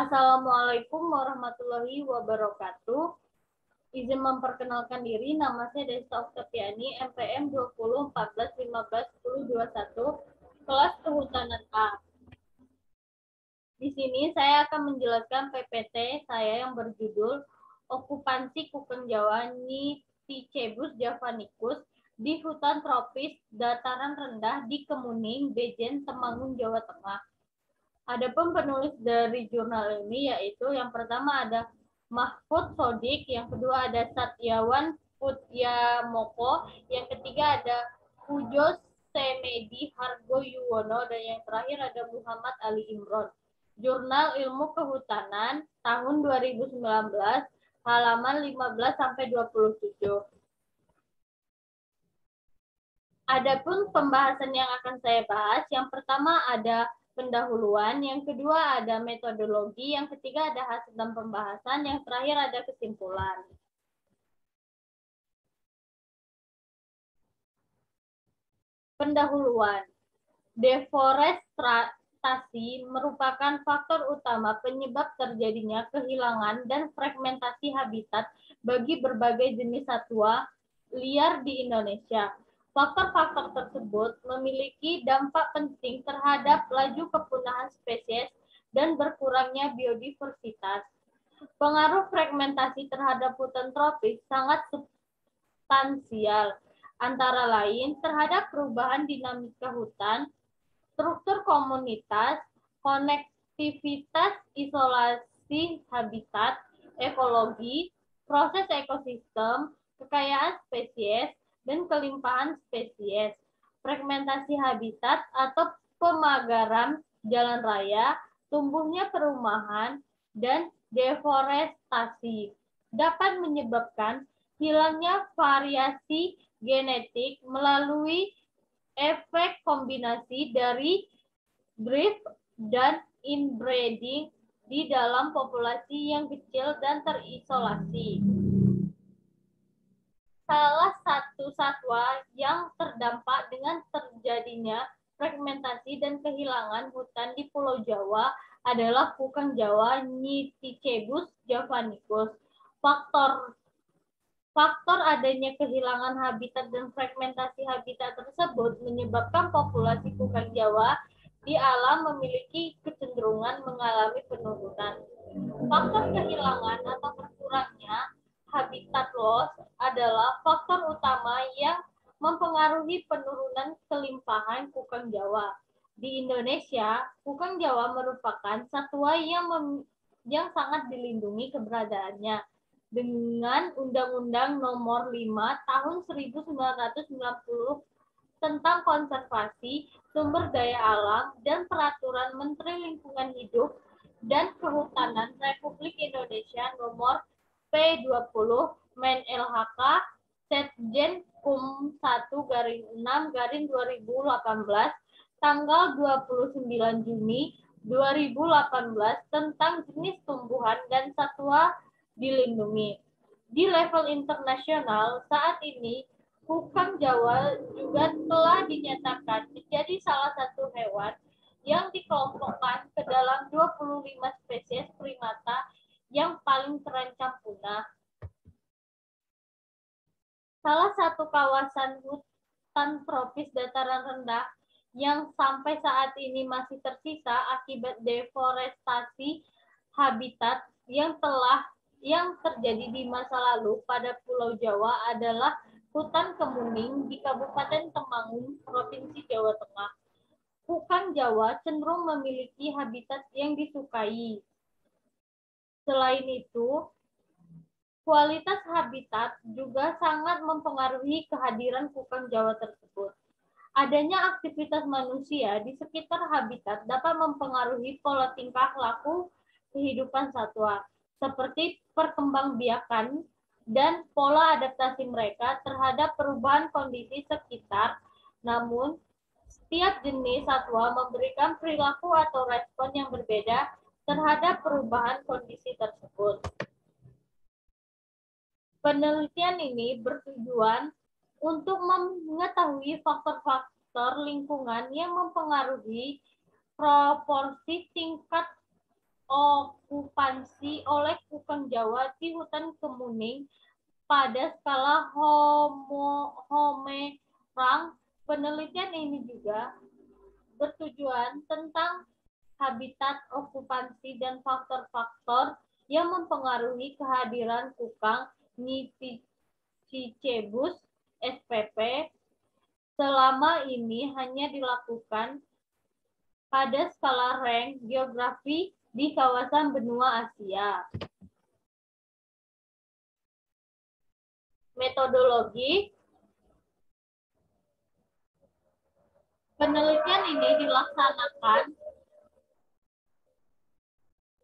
Assalamualaikum warahmatullahi wabarakatuh. Izin memperkenalkan diri, nama saya Desta Oktaviani, MPM 2014151021, kelas Kehutanan A. Di sini saya akan menjelaskan PPT saya yang berjudul Okupansi Kukang Jawa Nycticebus javanicus di hutan tropis dataran rendah di Kemuning, Bejen, Temanggung, Jawa Tengah. Adapun penulis dari jurnal ini yaitu yang pertama ada Mahfud Sodik, yang kedua ada Satyawan Putjamoko, yang ketiga ada Pujo Semedi Hargo Yuwono, dan yang terakhir ada Muhammad Ali Imron. Jurnal Ilmu Kehutanan tahun 2019, halaman 15 sampai 27. Adapun pembahasan yang akan saya bahas, yang pertama ada pendahuluan, yang kedua ada metodologi, yang ketiga ada hasil dan pembahasan, yang terakhir ada kesimpulan. Pendahuluan. Deforestasi merupakan faktor utama penyebab terjadinya kehilangan dan fragmentasi habitat bagi berbagai jenis satwa liar di Indonesia. Faktor-faktor tersebut memiliki dampak penting terhadap laju kepunahan spesies dan berkurangnya biodiversitas. Pengaruh fragmentasi terhadap hutan tropis sangat substansial, antara lain terhadap perubahan dinamika hutan, struktur komunitas, konektivitas, isolasi habitat, ekologi, proses ekosistem, kekayaan spesies, dan kelimpahan spesies, fragmentasi habitat atau pemagaran jalan raya, tumbuhnya perumahan, dan deforestasi dapat menyebabkan hilangnya variasi genetik melalui efek kombinasi dari drift dan inbreeding di dalam populasi yang kecil dan terisolasi. Salah satu satwa yang terdampak dengan terjadinya fragmentasi dan kehilangan hutan di Pulau Jawa adalah kukang Jawa Nycticebus javanicus. Faktor adanya kehilangan habitat dan fragmentasi habitat tersebut menyebabkan populasi kukang Jawa di alam memiliki kecenderungan mengalami penurunan. Faktor kehilangan atau berkurangnya habitat loss adalah faktor utama yang mempengaruhi penurunan kelimpahan kukang Jawa. Di Indonesia, kukang Jawa merupakan satwa yang sangat dilindungi keberadaannya dengan Undang-Undang Nomor 5 Tahun 1990 tentang Konservasi Sumber Daya Alam dan Peraturan Menteri Lingkungan Hidup dan Kehutanan Republik Indonesia Nomor P20 Men LHK Setjen Kum 1/6/2018 tanggal 29 Juni 2018 tentang jenis tumbuhan dan satwa dilindungi. Di level internasional, saat ini kukang Jawa juga telah dinyatakan menjadi salah satu hewan yang dikelompokkan ke dalam 25 spesies primata yang paling terancam punah. Salah satu kawasan hutan tropis dataran rendah yang sampai saat ini masih tersisa akibat deforestasi habitat yang terjadi di masa lalu pada Pulau Jawa adalah hutan Kemuning di Kabupaten Temanggung, Provinsi Jawa Tengah. Kukang Jawa cenderung memiliki habitat yang disukai. Selain itu, kualitas habitat juga sangat mempengaruhi kehadiran kukang Jawa tersebut. Adanya aktivitas manusia di sekitar habitat dapat mempengaruhi pola tingkah laku kehidupan satwa, seperti perkembangbiakan dan pola adaptasi mereka terhadap perubahan kondisi sekitar. Namun, setiap jenis satwa memberikan perilaku atau respon yang berbeda terhadap perubahan kondisi tersebut. Penelitian ini bertujuan untuk mengetahui faktor-faktor lingkungan yang mempengaruhi proporsi tingkat okupansi oleh kukang Jawa di hutan kemuning pada skala homerang. Penelitian ini juga bertujuan tentang habitat, okupansi, dan faktor-faktor yang mempengaruhi kehadiran kukang Nycticebus spp. Selama ini hanya dilakukan pada skala rank geografi di kawasan benua Asia. Metodologi penelitian ini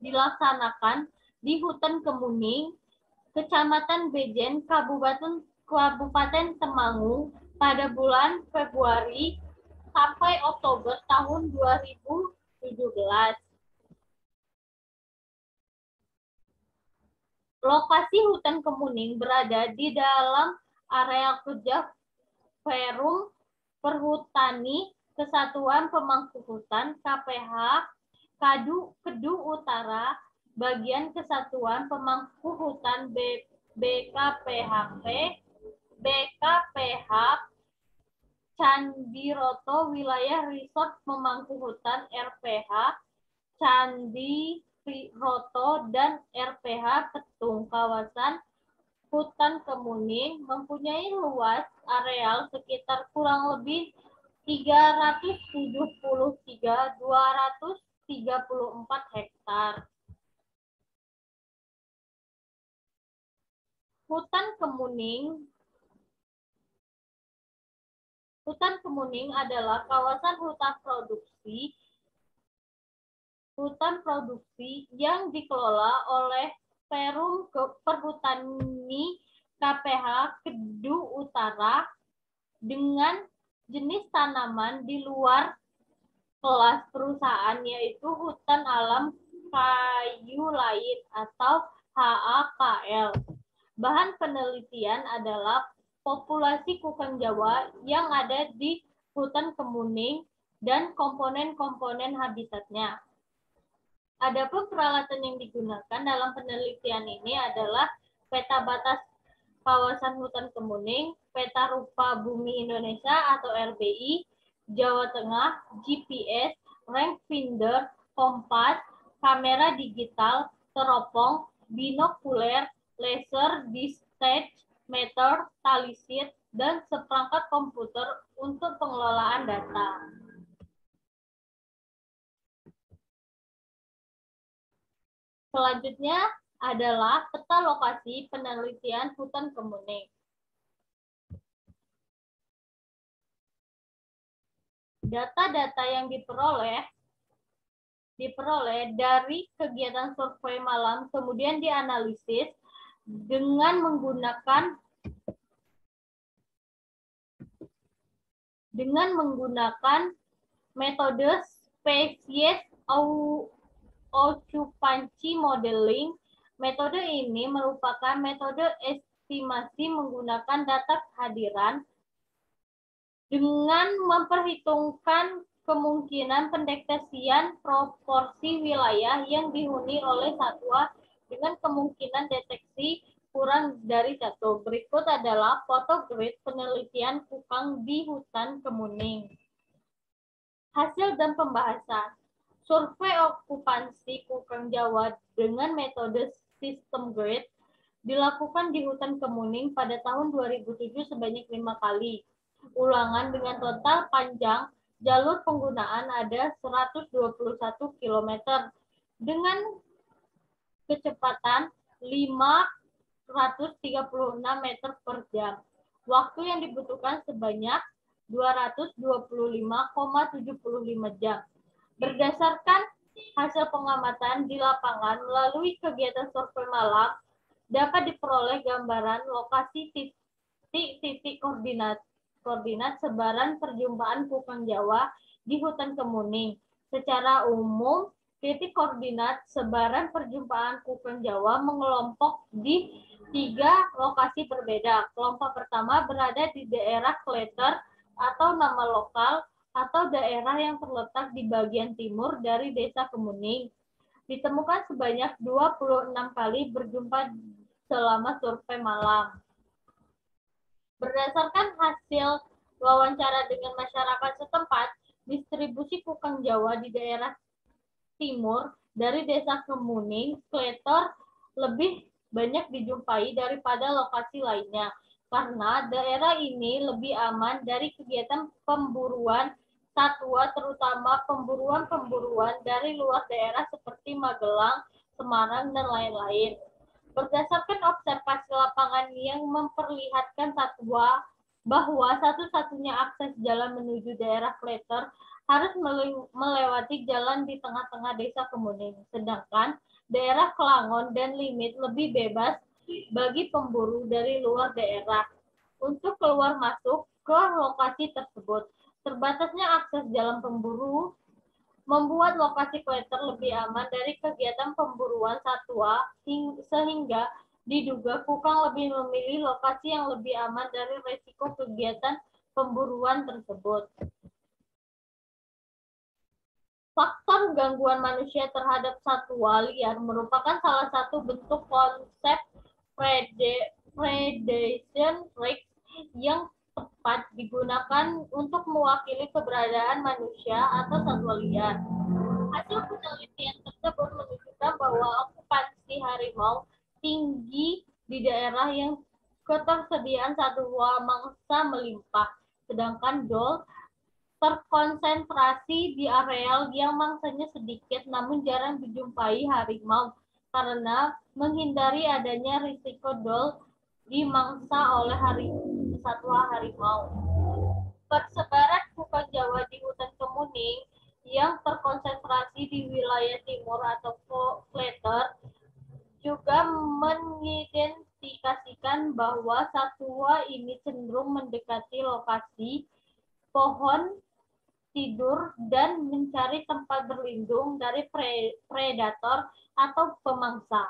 dilaksanakan di hutan Kemuning, Kecamatan Bejen, Kabupaten Temanggung pada bulan Februari sampai Oktober tahun 2017. Lokasi hutan Kemuning berada di dalam area kerja Perum Perhutani Kesatuan Pemangku Hutan KPH Kedu Utara, bagian Kesatuan Pemangku Hutan BKPH Candiroto, wilayah Resort Pemangku Hutan RPH Candiroto dan RPH Petung. Kawasan hutan Kemuning mempunyai luas areal sekitar kurang lebih 373.234 hektar. Hutan Kemuning adalah kawasan hutan produksi yang dikelola oleh Perum Perhutani KPH Kedu Utara dengan jenis tanaman di luar kelas perusahaan, yaitu hutan alam kayu lain atau HAKL. Bahan penelitian adalah populasi kukang Jawa yang ada di hutan Kemuning dan komponen-komponen habitatnya. Adapun peralatan yang digunakan dalam penelitian ini adalah peta batas kawasan hutan Kemuning, peta rupa bumi Indonesia atau RBI, Jawa Tengah, GPS, range finder, kompas, kamera digital, teropong, binokuler, laser, distance meter, tali sheet, dan seperangkat komputer untuk pengelolaan data. Selanjutnya adalah peta lokasi penelitian hutan Kemuning. Data-data yang diperoleh dari kegiatan survei malam kemudian dianalisis dengan menggunakan metode spesies occupancy modeling. Metode ini merupakan metode estimasi menggunakan data kehadiran dengan memperhitungkan kemungkinan pendeteksian proporsi wilayah yang dihuni oleh satwa dengan kemungkinan deteksi kurang dari 1. Berikut adalah foto grid penelitian kukang di hutan Kemuning. Hasil dan pembahasan. Survei okupansi kukang Jawa dengan metode sistem grid dilakukan di hutan Kemuning pada tahun 2007 sebanyak 5 kali. Ulangan dengan total panjang jalur penggunaan ada 121 km dengan kecepatan 536 meter per jam. Waktu yang dibutuhkan sebanyak 225,75 jam. Berdasarkan hasil pengamatan di lapangan melalui kegiatan survei malam, dapat diperoleh gambaran lokasi titik koordinat sebaran perjumpaan kukang Jawa di hutan Kemuning. Secara umum, titik koordinat sebaran perjumpaan kukang Jawa mengelompok di 3 lokasi berbeda. Kelompok pertama berada di daerah Kleter atau nama lokal atau daerah yang terletak di bagian timur dari Desa Kemuning. ditemukan sebanyak 26 kali berjumpa selama survei malam. Berdasarkan hasil wawancara dengan masyarakat setempat, distribusi kukang Jawa di daerah timur dari desa Kemuning, Kleter lebih banyak dijumpai daripada lokasi lainnya karena daerah ini lebih aman dari kegiatan pemburuan satwa, terutama pemburuan-pemburuan dari luar daerah seperti Magelang, Semarang, dan lain-lain. Berdasarkan observasi lapangan yang memperlihatkan bahwa satu-satunya akses jalan menuju daerah Kleter harus melewati jalan di tengah-tengah desa Kemuning, sedangkan daerah Kelangon dan Limit lebih bebas bagi pemburu dari luar daerah untuk keluar masuk ke lokasi tersebut. Terbatasnya akses jalan pemburu membuat lokasi Kleter lebih aman dari kegiatan pemburuan satwa sehingga diduga kukang lebih memilih lokasi yang lebih aman dari resiko kegiatan pemburuan tersebut. Faktor gangguan manusia terhadap satwa liar merupakan salah satu bentuk konsep predation risk yang tepat digunakan untuk mewakili keberadaan manusia atau satwa liar. Hasil penelitian tersebut menunjukkan bahwa okupansi harimau tinggi di daerah yang ketersediaan satwa mangsa melimpah, sedangkan dol terkonsentrasi di areal yang mangsanya sedikit namun jarang dijumpai harimau karena menghindari adanya risiko dol dimangsa oleh satwa harimau. Persebaran kukang Jawa di hutan Kemuning yang terkonsentrasi di wilayah timur atau Kleter juga mengidentifikasikan bahwa satwa ini cenderung mendekati lokasi pohon tidur dan mencari tempat berlindung dari predator atau pemangsa.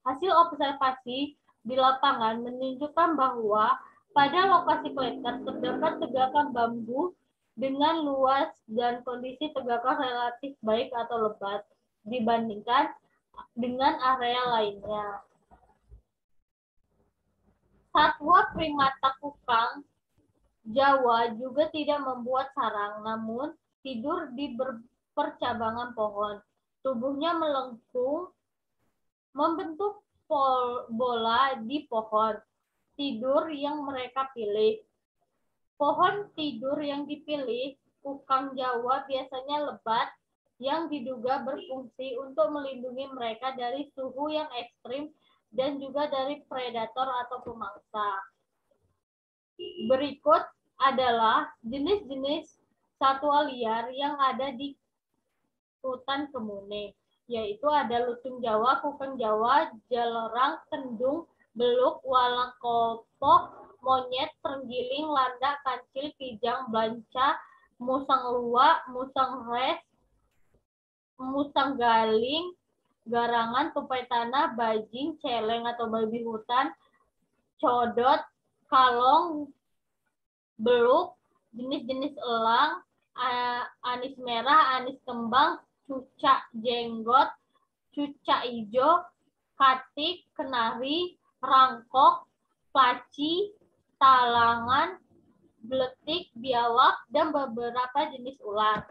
Hasil observasi di lapangan menunjukkan bahwa pada lokasi Kleter terdapat tegakan bambu dengan luas dan kondisi tegakan relatif baik atau lebat dibandingkan dengan area lainnya. Satwa primata kukang Jawa juga tidak membuat sarang, namun tidur di percabangan pohon. Tubuhnya melengkung, membentuk bola di pohon tidur yang mereka pilih. Pohon tidur yang dipilih kukang Jawa biasanya lebat yang diduga berfungsi untuk melindungi mereka dari suhu yang ekstrim dan juga dari predator atau pemangsa. Berikut adalah jenis-jenis satwa liar yang ada di hutan Kemuning, yaitu ada lutung Jawa, kukang Jawa, jalerang, kendung, beluk, walang kopok, monyet, terenggiling, landak, kancil, kijang, blanca, musang luwak, musang res, musang galing, garangan, tupai tanah, bajing, celeng atau babi hutan, codot, kalong, beluk, jenis-jenis elang, anis merah, anis kembang, cucak jenggot, cucak hijau, katik, kenari, rangkok, paci, talangan, beletik, biawak, dan beberapa jenis ular.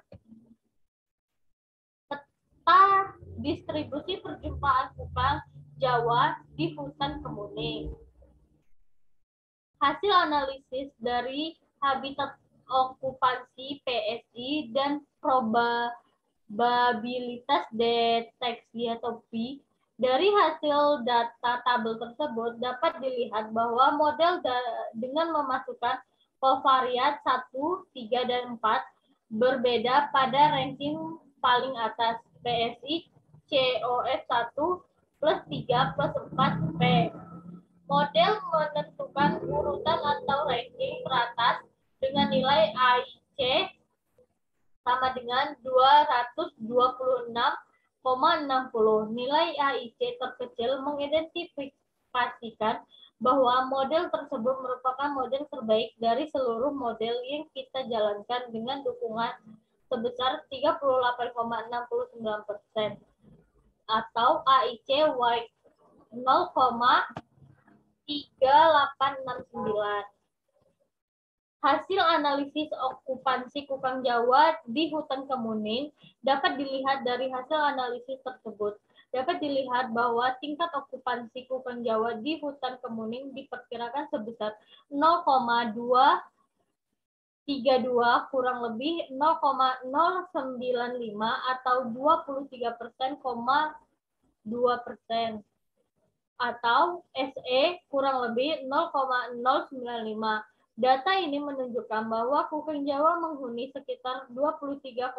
Peta distribusi perjumpaan kukang Jawa di hutan Kemuning. Hasil analisis dari habitat okupansi PSI dan probabilitas deteksi atau P. Dari hasil data tabel tersebut dapat dilihat bahwa model dengan memasukkan kovariat 1, 3, dan 4 berbeda pada ranking paling atas PSI COF 1 plus 3 plus 4 P. Model menentukan urutan atau ranking teratas dengan nilai AIC sama dengan 226,60. Nilai AIC terkecil mengidentifikasikan bahwa model tersebut merupakan model terbaik dari seluruh model yang kita jalankan dengan dukungan sebesar 38,69%. atau AIC-Y 0,3869. Hasil analisis okupansi kukang Jawa di hutan kemuning dapat dilihat dari hasil analisis tersebut. Dapat dilihat bahwa tingkat okupansi kukang Jawa di hutan kemuning diperkirakan sebesar 0,232 kurang lebih 0,095 atau 23%,2% atau SE kurang lebih 0,095. Data ini menunjukkan bahwa kukang Jawa menghuni sekitar 23,2%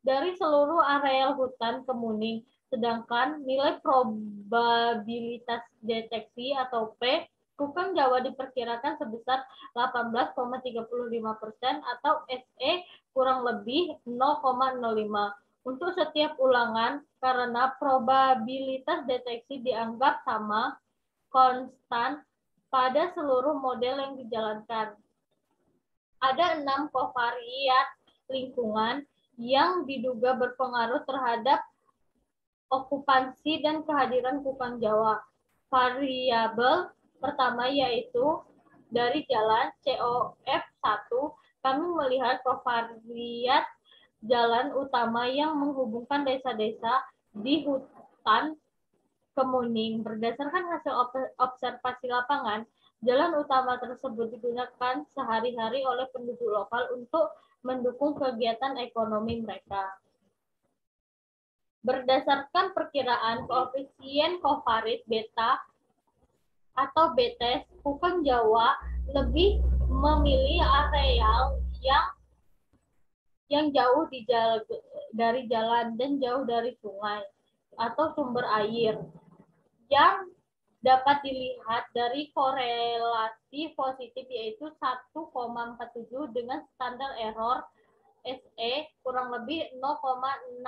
dari seluruh areal hutan kemuning, sedangkan nilai probabilitas deteksi atau P kukang Jawa diperkirakan sebesar 18,35% atau SE kurang lebih 0,05 untuk setiap ulangan karena probabilitas deteksi dianggap sama, konstan, pada seluruh model yang dijalankan. Ada 6 kovariat lingkungan yang diduga berpengaruh terhadap okupansi dan kehadiran kukang Jawa. Variabel pertama yaitu dari jalan COF1, kami melihat kovariat jalan utama yang menghubungkan desa-desa di hutan kemuning. Berdasarkan hasil observasi lapangan, jalan utama tersebut digunakan sehari-hari oleh penduduk lokal untuk mendukung kegiatan ekonomi mereka. Berdasarkan perkiraan koefisien kovarit beta atau BTS, kukang Jawa lebih memilih areal yang jauh dari jalan dan jauh dari sungai atau sumber air, yang dapat dilihat dari korelasi positif yaitu 1,47 dengan standar error SE kurang lebih 0,606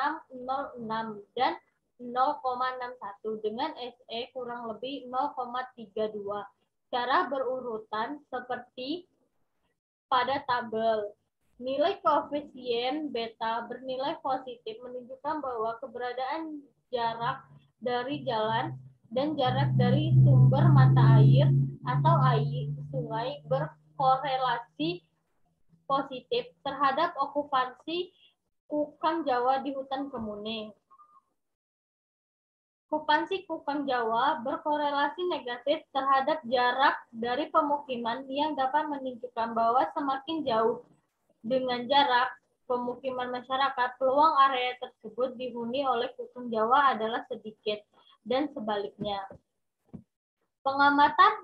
dan 0,61 dengan SE kurang lebih 0,32 secara berurutan seperti pada tabel. Nilai koefisien beta bernilai positif menunjukkan bahwa keberadaan jarak dari jalan dan jarak dari sumber mata air atau air sungai berkorelasi positif terhadap okupansi kukang Jawa di hutan kemuning. Okupansi kukang Jawa berkorelasi negatif terhadap jarak dari pemukiman yang dapat menunjukkan bahwa semakin jauh dengan jarak pemukiman masyarakat, peluang area tersebut dihuni oleh kukang Jawa adalah sedikit. Dan sebaliknya. Pengamatan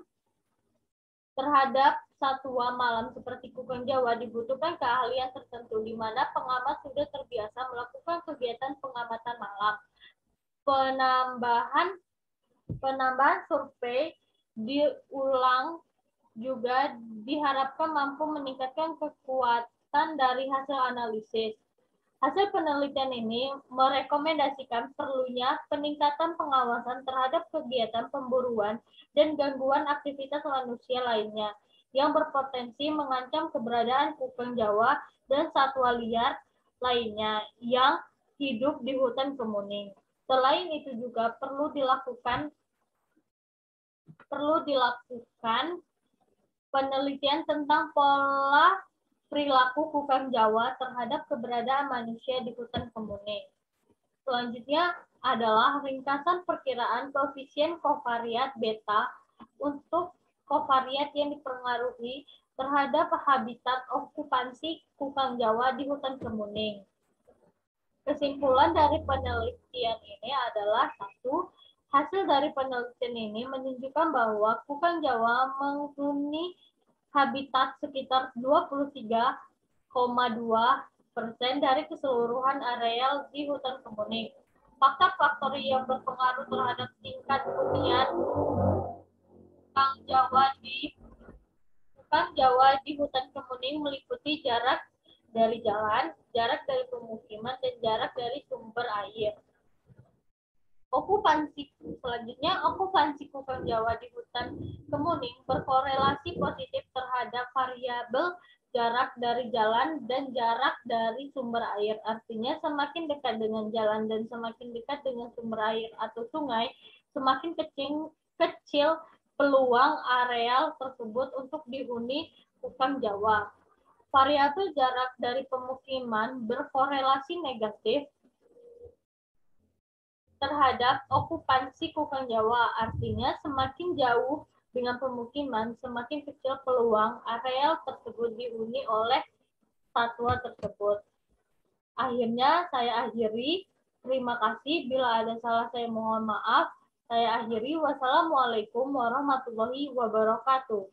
terhadap satwa malam seperti kukang Jawa dibutuhkan keahlian tertentu di mana pengamat sudah terbiasa melakukan kegiatan pengamatan malam. Penambahan survei diulang juga diharapkan mampu meningkatkan kekuatan dari hasil analisis. Hasil penelitian ini merekomendasikan perlunya peningkatan pengawasan terhadap kegiatan pemburuan dan gangguan aktivitas manusia lainnya yang berpotensi mengancam keberadaan kukang Jawa dan satwa liar lainnya yang hidup di hutan kemuning. Selain itu juga perlu dilakukan penelitian tentang pola perilaku kukang Jawa terhadap keberadaan manusia di hutan kemuning. Selanjutnya adalah ringkasan perkiraan koefisien kovariat beta untuk kovariat yang dipengaruhi terhadap habitat okupansi kukang Jawa di hutan kemuning. Kesimpulan dari penelitian ini adalah satu, hasil dari penelitian ini menunjukkan bahwa kukang Jawa menghuni habitat sekitar 23,2% dari keseluruhan areal di hutan kemuning. Faktor-faktor yang berpengaruh terhadap tingkat hunian kukang Jawa di hutan kemuning meliputi jarak dari jalan, jarak dari pemukiman, dan jarak dari sumber air. Okupansi kukang Jawa di hutan kemuning berkorelasi positif terhadap variabel jarak dari jalan, dan jarak dari sumber air. Artinya semakin dekat dengan jalan dan semakin dekat dengan sumber air atau sungai, semakin kecil peluang areal tersebut untuk dihuni hutan Jawa. Variabel jarak dari pemukiman berkorelasi negatif terhadap okupansi Kukang Jawa. Artinya semakin jauh dengan pemukiman, semakin kecil peluang areal tersebut dihuni oleh satwa tersebut. Akhirnya saya akhiri. Terima kasih. Bila ada salah saya mohon maaf. Saya akhiri. Wassalamualaikum warahmatullahi wabarakatuh.